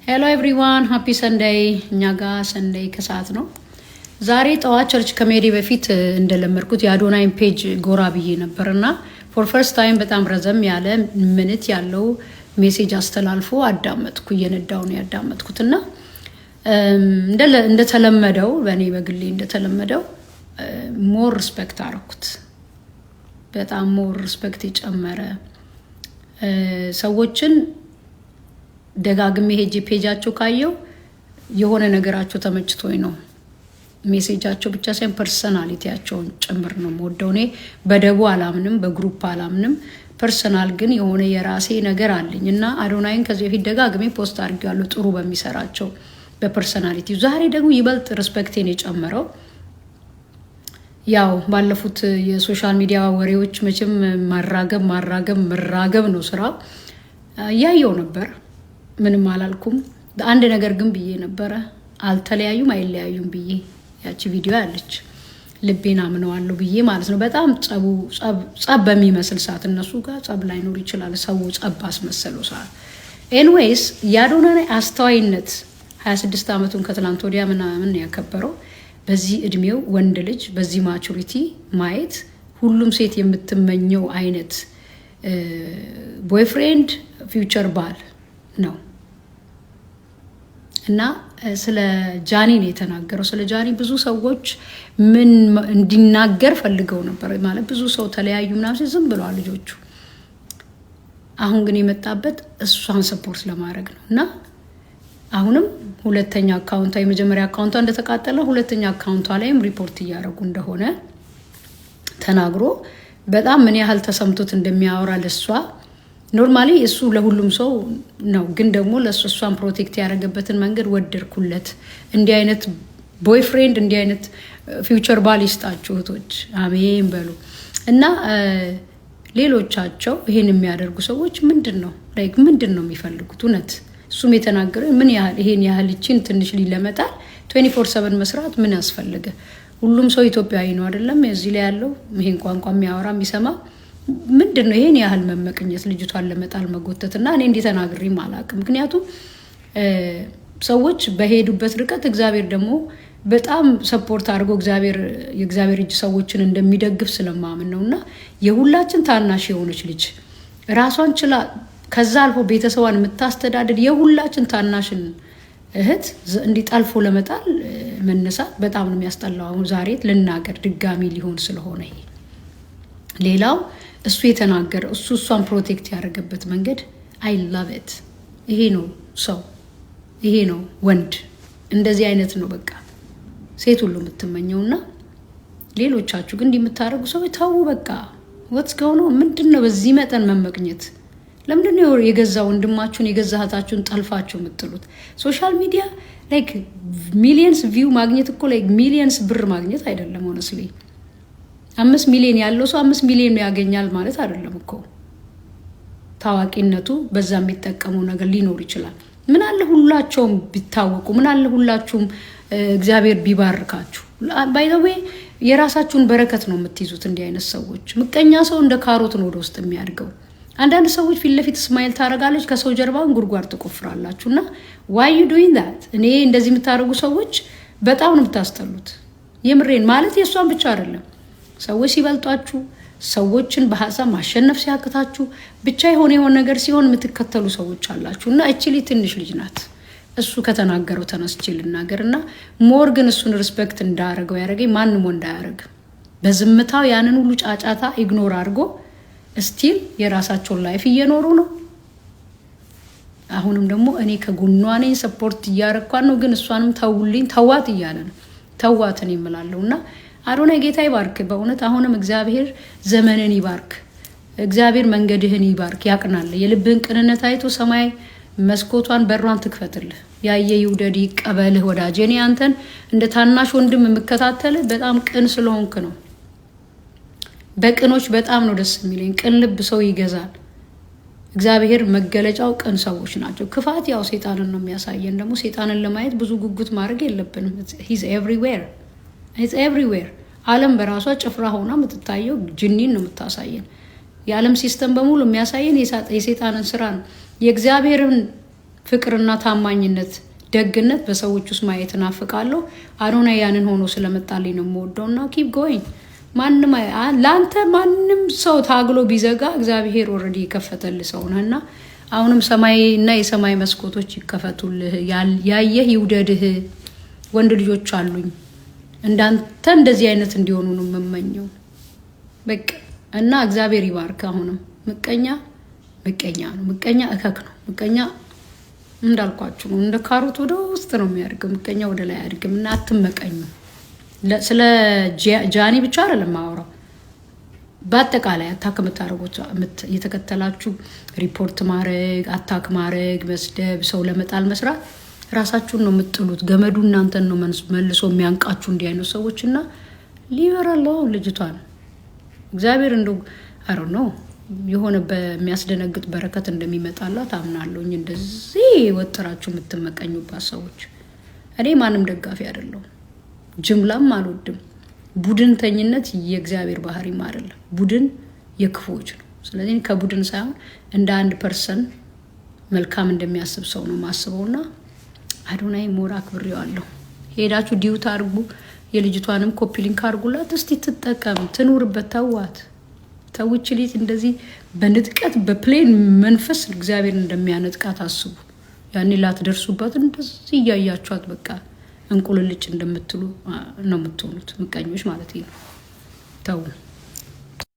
Hello everyone, happy Sunday. እኛጋ Sunday ከሰዓት ነው። ዛሬ ጠዋት ቸርች ከመሄዴ በፊት እንደለመድኩት የአዶናይን ፔጅ ጎራ ብዬ ነበርና for first time በጣም ረዘም ያለ ሚኒት ያለው ሜሴጅ አስተላልፎ አዳመጥኩ። እየነዳው ነው ያዳመጥኩትና እንደተለመደው በእኔ በግሌ እንደተለመደው ሞር ሪስፔክት አረኩት። በጣም ሞር ሪስፔክት ይጨመረ ሰዎችን ደጋግሜ ሄጄ ፔጃቸው ካየው የሆነ ነገራቸው ተመችቶኝ ነው። ሜሴጃቸው ብቻ ሳይሆን ፐርሰናሊቲያቸውን ጭምር ነው የምወደው። እኔ በደቡ አላምንም፣ በግሩፕ አላምንም። ፐርሰናል ግን የሆነ የራሴ ነገር አለኝ እና አዶናይን ከዚህ በፊት ደጋግሜ ፖስት አድርጌያለሁ ጥሩ በሚሰራቸው በፐርሰናሊቲ። ዛሬ ደግሞ ይበልጥ ሪስፔክቴን የጨመረው ያው ባለፉት የሶሻል ሚዲያ ወሬዎች መቼም ማራገብ ነው ስራ ያየው ነበር። ምንም አላልኩም። አንድ ነገር ግን ብዬ ነበረ፣ አልተለያዩም አይለያዩም ብዬ። ያቺ ቪዲዮ ያለች ልቤና ምነዋለሁ ብዬ ማለት ነው። በጣም ጸብ በሚመስል ሰዓት እነሱ ጋር ጸብ ላይኖር ይችላል፣ ሰው ጸብ አስመሰለው ሰዓት። ኤንዌይስ የአዶናይ አስተዋይነት 26 ዓመቱን ከትላንት ወዲያ ምናምን ያከበረው በዚህ እድሜው ወንድ ልጅ በዚህ ማቹሪቲ ማየት ሁሉም ሴት የምትመኘው አይነት ቦይፍሬንድ ፊውቸር ባል ነው እና ስለ ጃኒ ነው የተናገረው። ስለ ጃኒ ብዙ ሰዎች ምን እንዲናገር ፈልገው ነበር። ማለት ብዙ ሰው ተለያዩ ምናምን ዝም ብለዋል ልጆቹ። አሁን ግን የመጣበት እሷን ሰፖርት ለማድረግ ነው እና አሁንም ሁለተኛ አካውንቷ የመጀመሪያ አካውንቷ እንደተቃጠለ ሁለተኛ አካውንቷ ላይም ሪፖርት እያደረጉ እንደሆነ ተናግሮ በጣም ምን ያህል ተሰምቶት እንደሚያወራ ለሷ ኖርማሊ እሱ ለሁሉም ሰው ነው፣ ግን ደግሞ ለእሷን ፕሮቴክት ያደረገበትን መንገድ ወደድኩለት። እንዲህ አይነት ቦይፍሬንድ እንዲህ አይነት ፊውቸር ባል ይስጣችሁ እህቶች፣ አሜን በሉ። እና ሌሎቻቸው ይሄን የሚያደርጉ ሰዎች ምንድን ነው የሚፈልጉት? እውነት እሱም የተናገረው ምን ያህል ይሄን ያህል ይችን ትንሽ ሊለመጣል 24/7 መስራት ምን ያስፈልገ? ሁሉም ሰው ኢትዮጵያዊ ነው አይደለም? እዚህ ላይ ያለው ይሄን ቋንቋ የሚያወራ የሚሰማ ምንድን ነው ይሄን ያህል መመቅኘት ልጅቷን ለመጣል መጎተት? እና እኔ እንዴት ተናግሬም አላውቅም። ምክንያቱም ሰዎች በሄዱበት ርቀት እግዚአብሔር ደግሞ በጣም ሰፖርት አድርጎ የእግዚአብሔር እጅ ሰዎችን እንደሚደግፍ ስለማምን ነው። እና የሁላችን ታናሽ የሆነች ልጅ ራሷን ችላ ከዛ አልፎ ቤተሰቧን የምታስተዳድር የሁላችን ታናሽን እህት እንዲጠልፎ ለመጣል መነሳት በጣም ነው የሚያስጠላው። አሁን ዛሬ ልናገር ድጋሚ ሊሆን ስለሆነ ይሄ ሌላው እሱ የተናገረው እሷን ፕሮቴክት ያደረገበት መንገድ አይ ላቭ ኢት። ይሄ ነው ሰው፣ ይሄ ነው ወንድ፣ እንደዚህ አይነት ነው በቃ ሴት ሁሉ የምትመኘውና ሌሎቻችሁ ግን እንዲምታረጉ ሰዎች ታው በቃ what's going on? ምንድነው በዚህ መጠን መመቅኘት? ለምንድነው የገዛ ወንድማችሁን የገዛ እህታችሁን ጠልፋችሁ የምትሉት? ሶሻል ሚዲያ ላይክ ሚሊየንስ ቪው ማግኘት እኮ ላይክ ሚሊየንስ ብር ማግኘት አይደለም። ሆነስሊ 5 ሚሊዮን ያለው ሰው 5 ሚሊዮን ያገኛል ማለት አይደለም እኮ። ታዋቂነቱ በዛ የሚጠቀመው ነገር ሊኖር ይችላል። ምን አለ ሁላችሁም ቢታወቁ፣ ምን አለ ሁላችሁም እግዚአብሔር ቢባርካችሁ። ባይ ዘ ዌይ የራሳችሁን በረከት ነው የምትይዙት። እንዲህ አይነት ሰዎች ምቀኛ ሰው እንደ ካሮት ነው ወደ ውስጥ የሚያድገው። አንዳንድ ሰዎች ፊት ለፊት ስማይል ታረጋለች፣ ከሰው ጀርባውን ጉድጓድ ትቆፍራላችሁ። እና why you doing that? እኔ እንደዚህ የምታደርጉ ሰዎች በጣም ነው የምታስጠሉት። የምሬን ማለት የእሷን ብቻ አይደለም። ሰዎች ሲበልጧችሁ፣ ሰዎችን በሀሳብ ማሸነፍ ሲያቅታችሁ፣ ብቻ የሆነ ነገር ሲሆን የምትከተሉ ሰዎች አላችሁ። እና እቺ ትንሽ ልጅ ናት። እሱ ከተናገረው ተነስቼ ልናገር እና ሞር ግን እሱን ሪስፔክት እንዳያረገው ያደረገኝ ማንም ወንድ አያረግም። በዝምታው ያንን ሁሉ ጫጫታ ኢግኖር አድርጎ ስቲል የራሳቸውን ላይፍ እየኖሩ ነው። አሁንም ደግሞ እኔ ከጎኗ ነኝ፣ ሰፖርት እያረኳን ነው። ግን እሷንም ተውልኝ ተዋት እያለ ነው። ተዋትን ይምላለው እና አዶናይ ጌታ ይባርክ በእውነት። አሁንም እግዚአብሔር ዘመንን ይባርክ፣ እግዚአብሔር መንገድህን ይባርክ፣ ያቅናል። የልብህን ቅንነት አይቶ ሰማይ መስኮቷን በሯን ትክፈትልህ። ያየ ይውደድ ይቀበልህ ወዳጄ። እኔ አንተን እንደ ታናሽ ወንድም የምከታተልህ በጣም ቅን ስለሆንክ ነው። በቅኖች በጣም ነው ደስ የሚለኝ። ቅን ልብ ሰው ይገዛል። እግዚአብሔር መገለጫው ቅን ሰዎች ናቸው። ክፋት ያው ሴጣንን ነው የሚያሳየን። ደግሞ ሴጣንን ለማየት ብዙ ጉጉት ማድረግ የለብንም። ሂዝ ኤቭሪዌር። ዓለም በራሷ ጭፍራ ሆና የምትታየው ጅኒን ነው የምታሳየን። የዓለም ሲስተም በሙሉ የሚያሳየን የሴጣንን ስራ ነው። የእግዚአብሔርን ፍቅርና ታማኝነት ደግነት በሰዎች ውስጥ ማየት እናፍቃለሁ። አዶናይ ያንን ሆኖ ስለመጣልኝ ነው የምወደውና ኪፕ ጎይንግ። ማንም ላንተ ማንም ሰው ታግሎ ቢዘጋ እግዚአብሔር ኦልሬዲ የከፈተልህ ሰው ነህና አሁንም ሰማይና የሰማይ መስኮቶች ይከፈቱልህ። ያየህ ይውደድህ። ወንድ ልጆች አሉኝ እንዳንተ እንደዚህ አይነት እንዲሆኑ ነው የምመኘው። በቃ እና እግዚአብሔር ይባርክ። አሁንም ምቀኛ ነው። ምቀኛ እከክ ነው። ምቀኛ እንዳልኳችሁ ነው፣ እንደ ካሮት ወደ ውስጥ ነው የሚያድገው። ምቀኛ ወደ ላይ አያድግም። እና አትመቀኙ። ስለ ጃኒ ብቻ አይደለም ማወራው፣ በአጠቃላይ አታክ የምታደርጉት እየተከተላችሁ ሪፖርት ማድረግ፣ አታክ ማድረግ፣ መስደብ፣ ሰው ለመጣል መስራት ራሳችሁን ነው የምጥሉት። ገመዱ እናንተን ነው መልሶ የሚያንቃችሁ እንዲህ አይነት ሰዎች። እና ሊበራለው ልጅቷን እግዚአብሔር እንደው አሮ ነው የሆነ በሚያስደነግጥ በረከት እንደሚመጣላት አምናለሁኝ። እንደዚህ ወጥራችሁ የምትመቀኙባት ሰዎች እኔ ማንም ደጋፊ አይደለሁም፣ ጅምላም አልወድም። ቡድንተኝነት የእግዚአብሔር ባህሪም አይደለም። ቡድን የክፉዎች ነው። ስለዚህ ከቡድን ሳይሆን እንደ አንድ ፐርሰን መልካም እንደሚያስብ ሰው ነው ማስበውና አዶናይ ሞራ አክብሬዋለሁ። ሄዳችሁ ዲዩት አድርጉ። የልጅቷንም ኮፒ ሊንክ አድርጉላት። እስቲ ትጠቀም ትኑርበት። ተዋት ተውችሊት እንደዚህ በንጥቀት በፕሌን መንፈስ እግዚአብሔር እንደሚያነጥቃት አስቡ። ያኔ ላትደርሱበት እንደዚህ እያያችኋት በቃ እንቁልልጭ እንደምትሉ ነው የምትሆኑት። ምቀኞች ማለት ነው። ተው